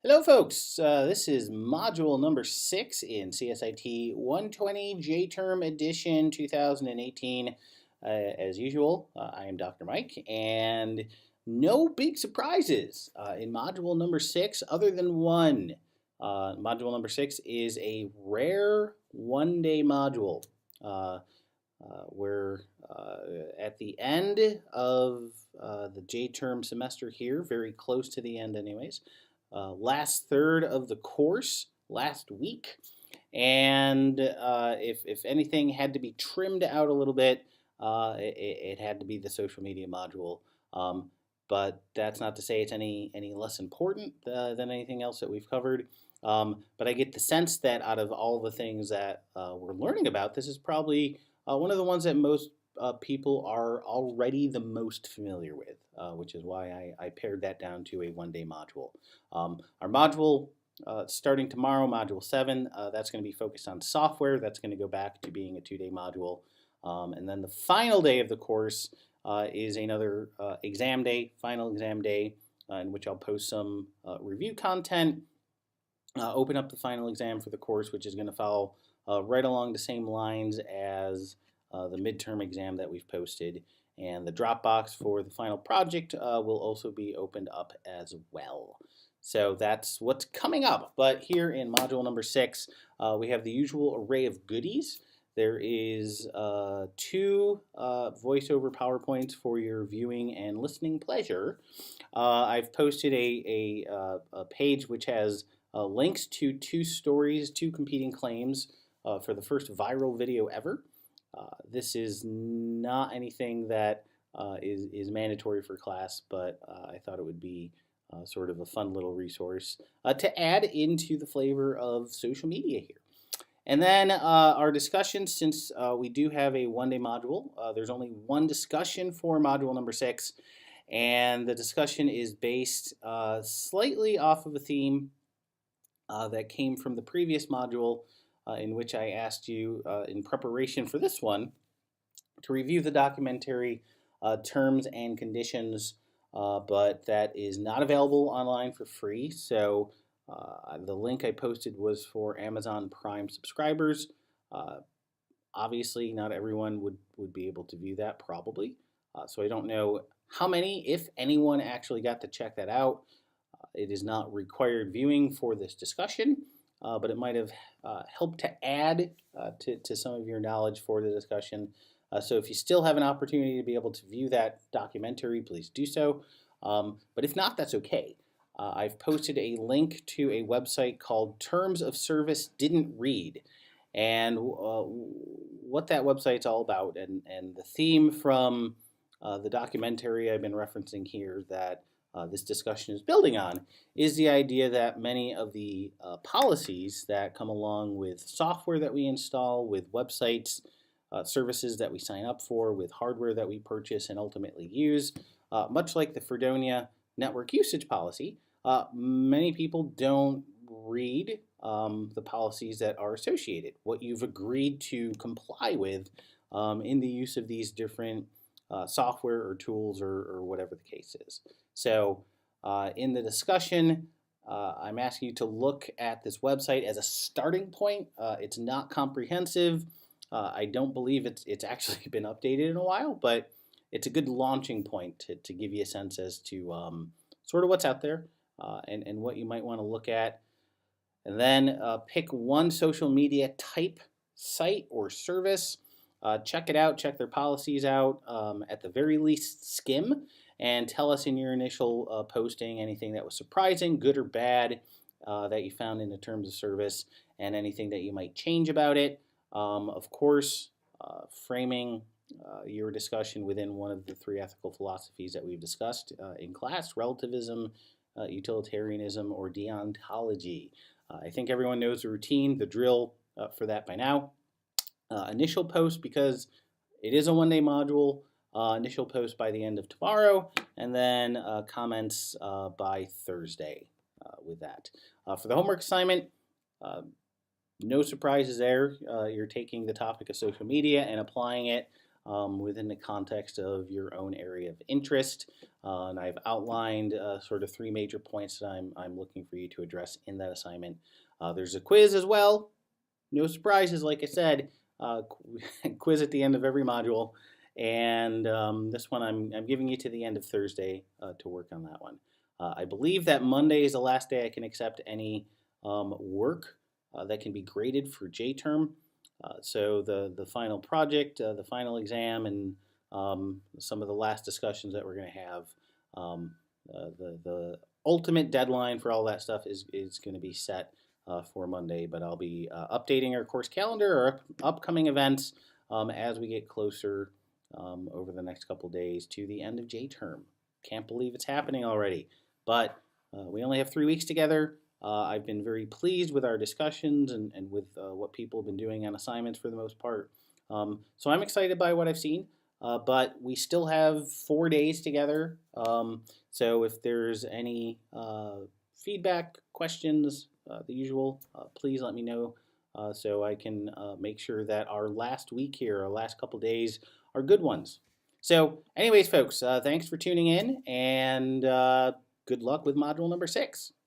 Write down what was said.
Hello folks, this is module number 6 in CSIT120J term edition 2018. As usual, I am Dr. Mike, and no big surprises in module number 6 other than one. Module number 6 is a rare one-day module. We're at the end of the J term semester here, very close to the end anyways. Last third of the course last week, and if anything had to be trimmed out a little bit, it had to be the social media module. But that's not to say it's any less important than anything else that we've covered. But I get the sense that out of all the things that we're learning about, this is probably one of the ones that most people are already the most familiar with, which is why I pared that down to a one-day module. Our module starting tomorrow, module 7, that's going to be focused on software. That's going to go back to being a 2-day module. And then the final day of the course is another exam day, final exam day, in which I'll post some review content, open up the final exam for the course, which is going to follow right along the same lines as the midterm exam that we've posted. And the Dropbox for the final project will also be opened up as well. So that's what's coming up. But here in module number 6, we have the usual array of goodies. There is 2 voiceover PowerPoints for your viewing and listening pleasure. I've posted a page which has links to 2 stories, 2 competing claims for the first viral video ever. This is not anything that is mandatory for class, but I thought it would be sort of a fun little resource to add into the flavor of social media here. And then our discussion, since we do have a one-day module, there's only one discussion for module number 6, and the discussion is based slightly off of a theme that came from the previous module, in which I asked you in preparation for this one to review the documentary Terms and Conditions, but that is not available online for free. So the link I posted was for Amazon Prime subscribers. Obviously, not everyone would be able to view that probably. So I don't know how many, if anyone, actually got to check that out. It is not required viewing for this discussion, but it might have helped to add to some of your knowledge for the discussion. So if you still have an opportunity to be able to view that documentary, please do so. But if not, that's okay. I've posted a link to a website called Terms of Service Didn't Read, and what that website's all about, and the theme from the documentary I've been referencing here that this discussion is building on is the idea that many of the policies that come along with software that we install, with websites, services that we sign up for, with hardware that we purchase and ultimately use, much like the Fredonia network usage policy, many people don't read the policies that are associated, what you've agreed to comply with in the use of these different software or tools or whatever the case is. So in the discussion, I'm asking you to look at this website as a starting point. It's not comprehensive. I don't believe it's actually been updated in a while, but it's a good launching point to give you a sense as to sort of what's out there and what you might want to look at. And then pick one social media type, site, or service. Check it out, check their policies out, at the very least skim, and tell us in your initial posting anything that was surprising, good or bad, that you found in the terms of service, and anything that you might change about it. Of course, framing your discussion within one of the 3 ethical philosophies that we've discussed in class: relativism, utilitarianism, or deontology. I think everyone knows the routine, the drill for that by now. Initial post, because it is a one-day module, initial post by the end of tomorrow, and then comments by Thursday with that. For the homework assignment, no surprises there. You're taking the topic of social media and applying it within the context of your own area of interest. And I've outlined sort of 3 major points that I'm looking for you to address in that assignment. There's a quiz as well. No surprises, like I said, quiz at the end of every module. And this one I'm giving you to the end of Thursday to work on that one. I believe that Monday is the last day I can accept any work that can be graded for J-term. So the final project, the final exam, and some of the last discussions that we're going to have, the ultimate deadline for all that stuff is going to be set for Monday, but I'll be updating our course calendar or upcoming events as we get closer over the next couple days to the end of J-term. Can't believe it's happening already, but we only have 3 weeks together. I've been very pleased with our discussions and with what people have been doing on assignments for the most part. So I'm excited by what I've seen, but we still have 4 days together. So if there's any feedback, questions, the usual, please let me know so I can make sure that our last week here, our last couple days, are good ones. So anyways, folks, thanks for tuning in, and good luck with module number 6.